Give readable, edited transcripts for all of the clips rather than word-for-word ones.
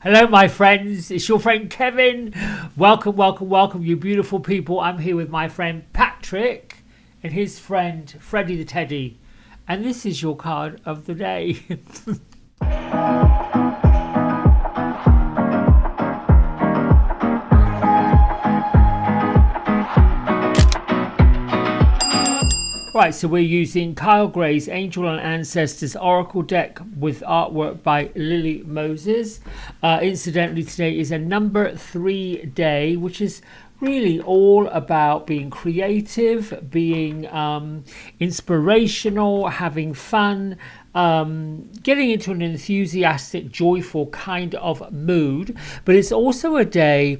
Hello, my friends. It's your friend Kevin. Welcome, welcome, welcome, you beautiful people. I'm here with my friend Patrick and his friend Freddie the Teddy. And this is your card of the day. Right, so we're using Kyle Gray's Angel and Ancestors Oracle deck with artwork by Lily Moses. Incidentally, today is a number 3 day, which is really all about being creative, being inspirational, having fun, getting into an enthusiastic, joyful kind of mood. But it's also a day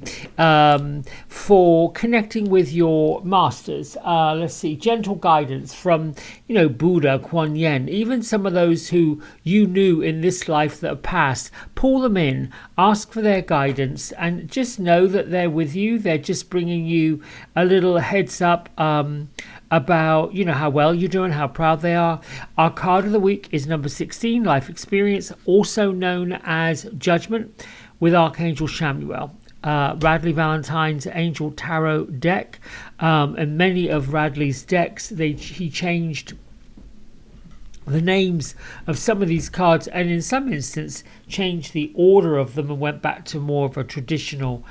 for connecting with your masters. Let's see, gentle guidance from, Buddha, Kuan Yin, even some of those who you knew in this life that have passed. Pull them in, ask for their guidance, and just know that they're with you. They're just bringing you a little heads up about how well you're doing, how proud they are. Our card of the week is number 16, Life Experience, also known as Judgment, with Archangel Chamuel. Radley Valentine's Angel Tarot deck, and many of Radley's decks, he changed the names of some of these cards, and in some instances changed the order of them and went back to more of a traditional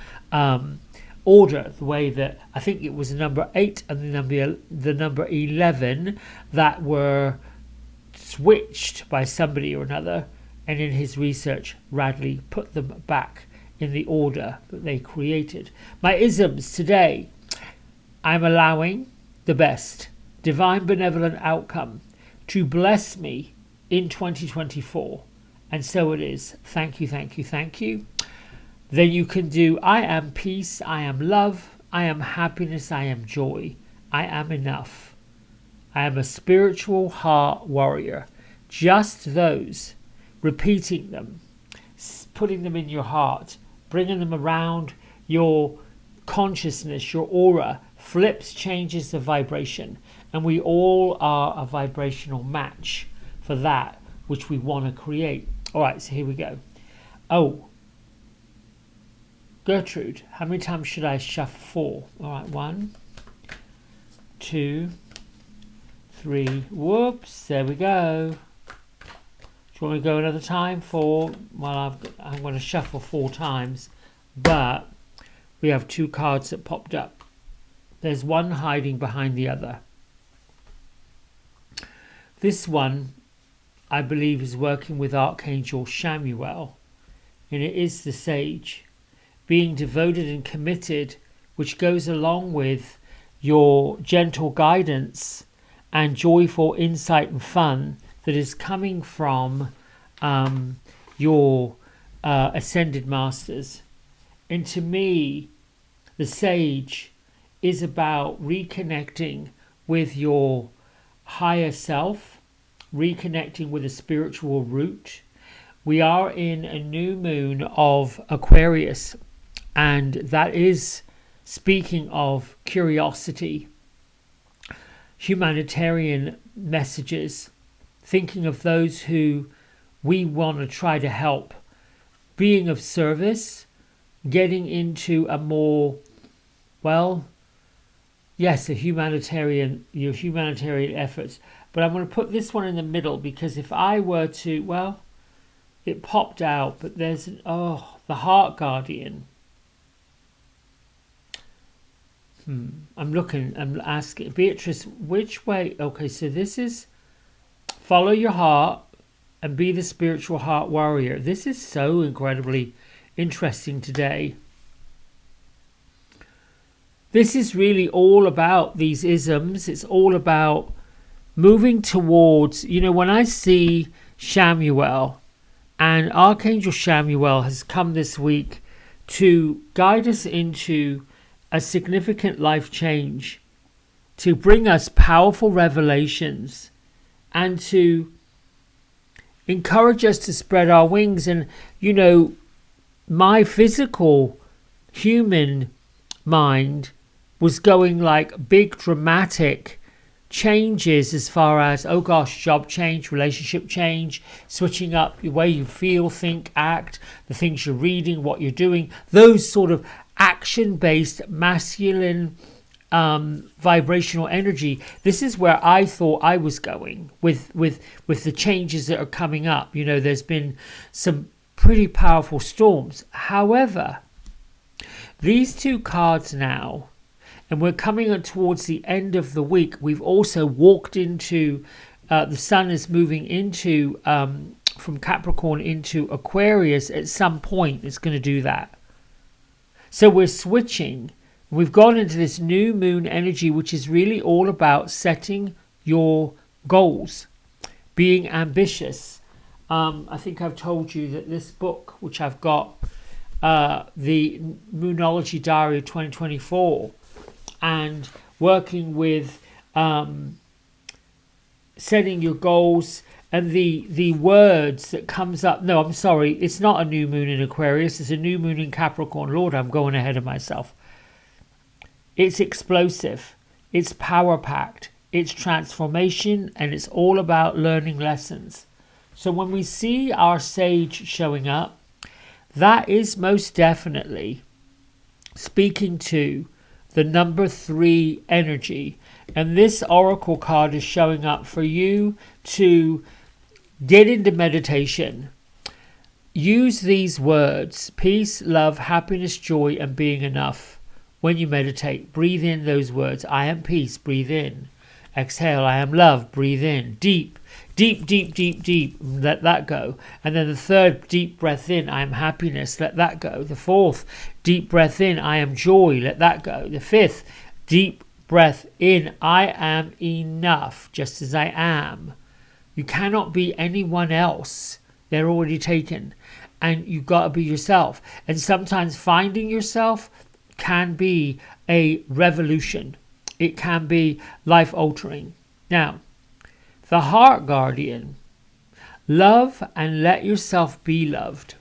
order, the way that I think it was the number 8 and the number 11 that were switched by somebody or another, and in his research Radley put them back in the order that they created. My isms today: I'm allowing the best divine benevolent outcome to bless me in 2024, and so it is. Thank you, thank you, thank you. Then you can do: I am peace, I am love, I am happiness, I am joy, I am enough. I am a spiritual heart warrior. Just those, repeating them, putting them in your heart, bringing them around your consciousness, your aura, flips, changes the vibration. And we all are a vibrational match for that which we want to create. All right, so here we go. Oh, Gertrude, how many times should I shuffle? 4. All right, 1, 2, 3. Whoops, there we go. Do you want me to go another time? 4. Well, I'm going to shuffle 4 times, but we have 2 cards that popped up. There's one hiding behind the other. This one, I believe, is working with Archangel Chamuel, and it is the Sage. Being devoted and committed, which goes along with your gentle guidance and joyful insight and fun that is coming from your ascended masters. And to me, the Sage is about reconnecting with your higher self, reconnecting with a spiritual root. We are in a new moon of Aquarius, and that is speaking of curiosity, humanitarian messages, thinking of those who we want to try to help, being of service, getting into a more, your humanitarian efforts. But I'm going to put this one in the middle, because if I were to, it popped out, but there's the Heart Guardian. I'm asking Beatrice, which way? Okay, so this is follow your heart and be the spiritual heart warrior. This is so incredibly interesting today. This is really all about these isms. It's all about moving towards, when I see Chamuel, and Archangel Chamuel has come this week to guide us into a significant life change, to bring us powerful revelations, and to encourage us to spread our wings. And, my physical human mind was going like big dramatic changes as far as, oh gosh, job change, relationship change, switching up the way you feel, think, act, the things you're reading, what you're doing, those sort of action-based masculine vibrational energy. This is where I thought I was going with the changes that are coming up. You know, there's been some pretty powerful storms. However, these two cards now, and we're coming towards the end of the week, we've also walked into, the sun is moving into, from Capricorn into Aquarius at some point. It's going to do that. So we're switching. We've gone into this new moon energy, which is really all about setting your goals, being ambitious. I think I've told you that this book, which I've got, the Moonology Diary of 2024, and working with setting your goals, and the words that comes up. No, I'm sorry, it's not a new moon in Aquarius, it's a new moon in Capricorn. Lord, I'm going ahead of myself. It's explosive, it's power-packed, it's transformation, and it's all about learning lessons. So when we see our sage showing up, that is most definitely speaking to the number 3 energy. And this oracle card is showing up for you to get into meditation. Use these words: peace, love, happiness, joy, and being enough. When you meditate, breathe in those words. I am peace, breathe in. Exhale, I am love, breathe in. Deep, deep, deep, deep, deep, let that go. And then the third deep breath in, I am happiness, let that go. The fourth deep breath in, I am joy, let that go. The fifth deep breath in, I am enough, just as I am. You cannot be anyone else. They're already taken. And you've got to be yourself. And sometimes finding yourself can be a revolution. It can be life-altering. Now, the Heart Guardian, love and let yourself be loved.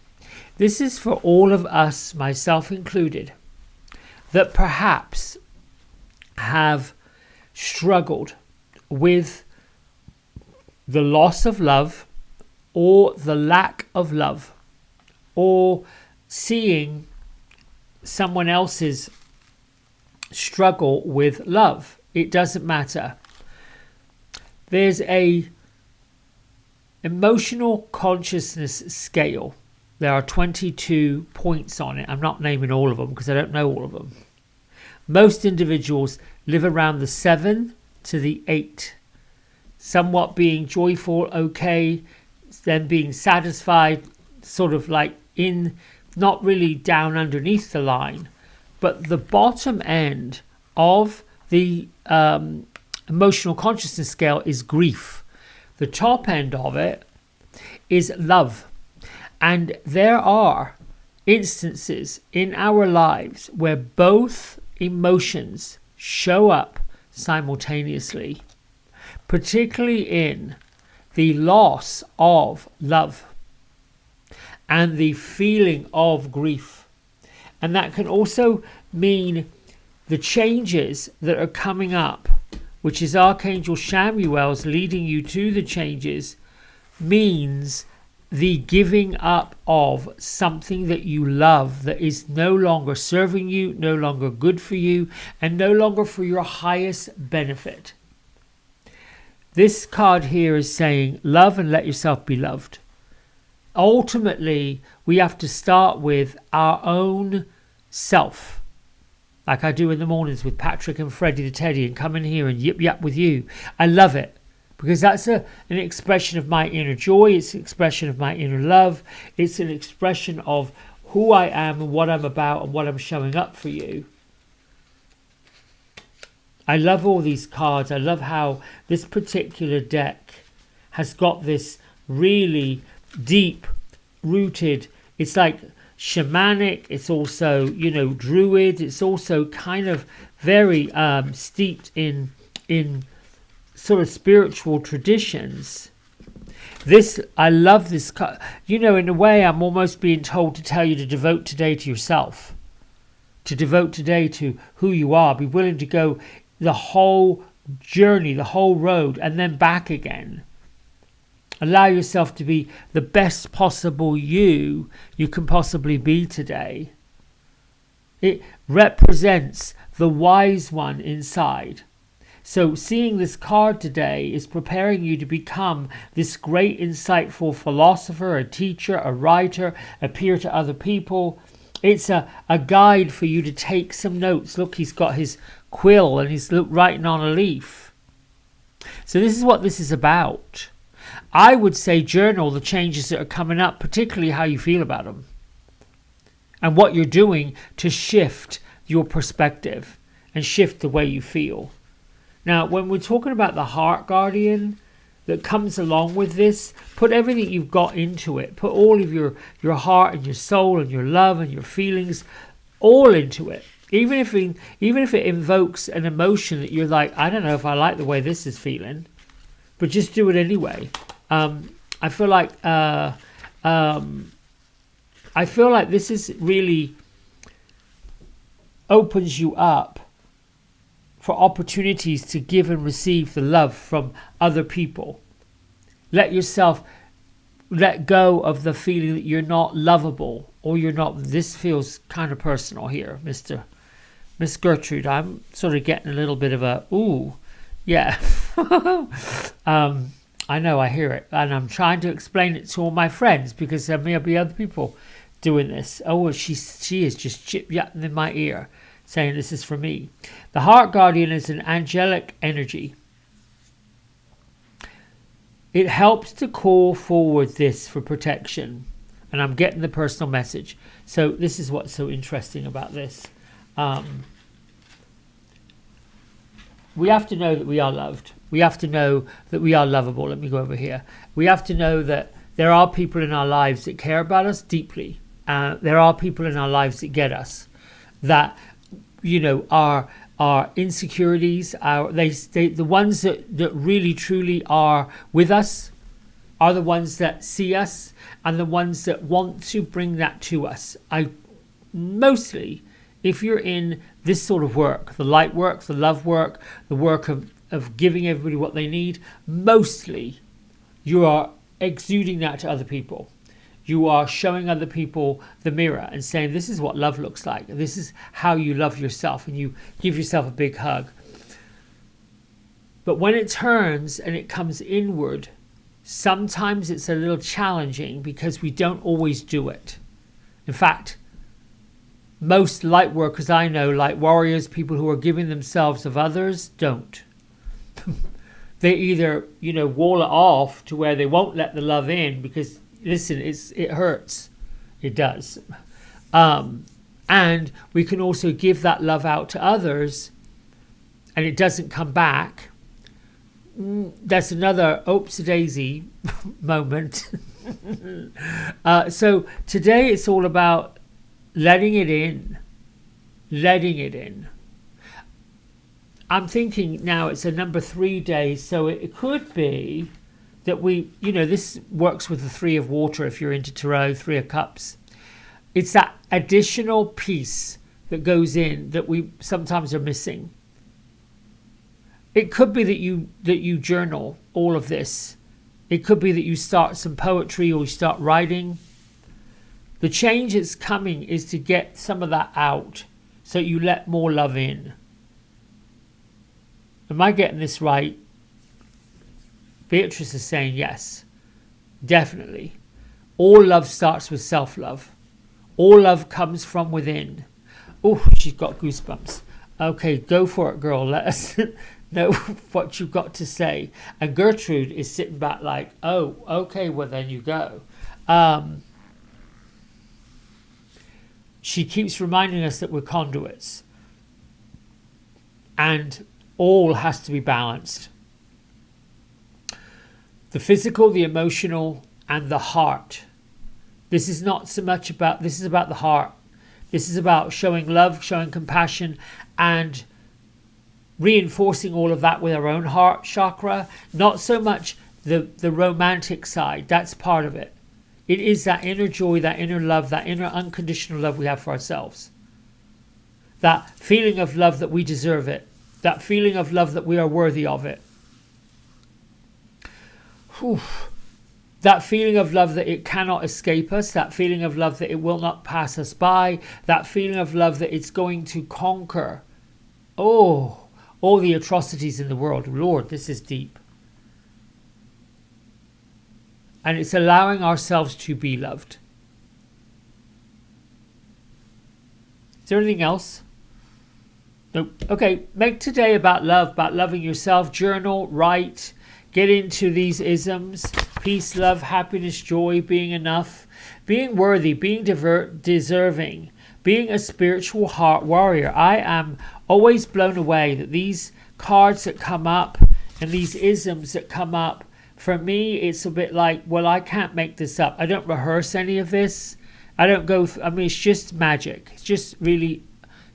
This is for all of us, myself included, that perhaps have struggled with the loss of love, or the lack of love, or seeing someone else's struggle with love. It doesn't matter. There's a emotional consciousness scale. There are 22 points on it. I'm not naming all of them because I don't know all of them. Most individuals live around the 7 to the 8. Somewhat being joyful, okay, then being satisfied, sort of like in, not really down underneath the line, but the bottom end of the emotional consciousness scale is grief. The top end of it is love. And there are instances in our lives where both emotions show up simultaneously, particularly in the loss of love and the feeling of grief. And that can also mean the changes that are coming up, which is Archangel Chamuel's leading you to the changes, means the giving up of something that you love that is no longer serving you, no longer good for you, and no longer for your highest benefit. This card here is saying, love and let yourself be loved. Ultimately, we have to start with our own self, like I do in the mornings with Patrick and Freddie the Teddy, and come in here and yip yap with you. I love it because that's an expression of my inner joy. It's an expression of my inner love. It's an expression of who I am and what I'm about and what I'm showing up for you. I love all these cards. I love how this particular deck has got this really deep rooted, it's like shamanic, it's also, you know, druid, it's also kind of very steeped in sort of spiritual traditions. This, I love this card. You know, in a way I'm almost being told to tell you to devote today to yourself, to devote today to who you are, be willing to go the whole journey, the whole road, and then back again. Allow yourself to be the best possible you can possibly be today. It represents the wise one inside. So seeing this card today is preparing you to become this great insightful philosopher, a teacher, a writer, appear to other people. It's a guide for you to take some notes. Look, he's got his quill and he's writing on a leaf. So this is what this is about. I would say journal the changes that are coming up, particularly how you feel about them and what you're doing to shift your perspective and shift the way you feel. Now, when we're talking about the heart guardian that comes along with this, put everything you've got into it. Put all of your heart and your soul and your love and your feelings all into it. Even if it invokes an emotion that you're like, I don't know if I like the way this is feeling, but just do it anyway. I feel like this is really opens you up for opportunities to give and receive the love from other people. Let yourself let go of the feeling that you're not lovable or you're not. This feels kind of personal here, Miss Gertrude. I'm sort of getting a little bit of a ooh, yeah. I know, I hear it, and I'm trying to explain it to all my friends because there may be other people doing this. Oh, she is just chip-yapping in my ear, saying this is for me. The heart guardian is an angelic energy. It helps to call forward this for protection, and I'm getting the personal message. So this is what's so interesting about this. We have to know that we are loved. We have to know that we are lovable. Let me go over here. We have to know that there are people in our lives that care about us deeply. There are people in our lives that get us, that, you know, our insecurities, the ones that really truly are with us are the ones that see us and the ones that want to bring that to us. Mostly, if you're in this sort of work, the light work, the love work, the work of giving everybody what they need, mostly you are exuding that to other people. You are showing other people the mirror and saying, this is what love looks like. This is how you love yourself, and you give yourself a big hug. But when it turns and it comes inward, sometimes it's a little challenging because we don't always do it. In fact, most light workers I know, light warriors, people who are giving themselves of others, don't. They either, wall it off to where they won't let the love in because, listen, it hurts. It does. And we can also give that love out to others and it doesn't come back. That's another oops-a-daisy moment. So today it's all about letting it in. Letting it in. I'm thinking now it's a number 3 day, so it could be that this works with the 3 of water if you're into tarot, 3 of cups. It's that additional piece that goes in that we sometimes are missing. It could be that you journal all of this. It could be that you start some poetry or you start writing. The change that's coming is to get some of that out so you let more love in. Am I getting this right? Beatrice is saying yes, definitely. All love starts with self-love. All love comes from within. Oh, she's got goosebumps. Okay, go for it, girl. Let us know what you've got to say. And Gertrude is sitting back like, oh, okay, well then you go. She keeps reminding us that we're conduits. And all has to be balanced. The physical, the emotional, and the heart. This is not so much about, this is about the heart. This is about showing love, showing compassion, and reinforcing all of that with our own heart chakra. Not so much the romantic side. That's part of it. It is that inner joy, that inner love, that inner unconditional love we have for ourselves. That feeling of love that we deserve it. That feeling of love that we are worthy of it. Whew. That feeling of love that it cannot escape us. That feeling of love that it will not pass us by. That feeling of love that it's going to conquer. Oh, all the atrocities in the world. Lord, this is deep. And it's allowing ourselves to be loved. Is there anything else? Nope. Okay, make today about love, about loving yourself. Journal, write, get into these isms. Peace, love, happiness, joy, being enough, being worthy, being deserving, being a spiritual heart warrior. I am always blown away that these cards that come up and these isms that come up, for me, it's a bit like, well, I can't make this up. I don't rehearse any of this. I don't go, I mean, it's just magic. It's just really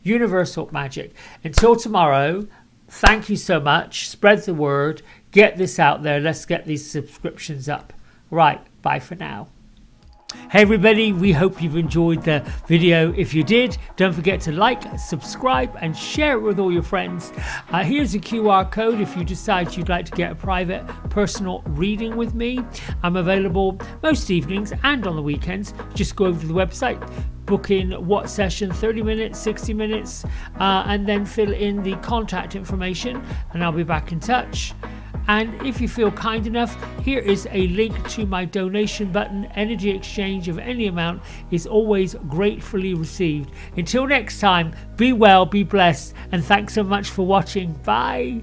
universal magic. Until tomorrow, thank you so much. Spread the word. Get this out there. Let's get these subscriptions up. Right. Bye for now. Hey everybody, we hope you've enjoyed the video. If you did, don't forget to like, subscribe and share it with all your friends. Here's a QR code if you decide you'd like to get a private personal reading with me. I'm available most evenings and on the weekends. Just go over to the website, book in what session, 30 minutes, 60 minutes, and then fill in the contact information and I'll be back in touch. And if you feel kind enough, here is a link to my donation button. Energy exchange of any amount is always gratefully received. Until next time, be well, be blessed, and thanks so much for watching. Bye.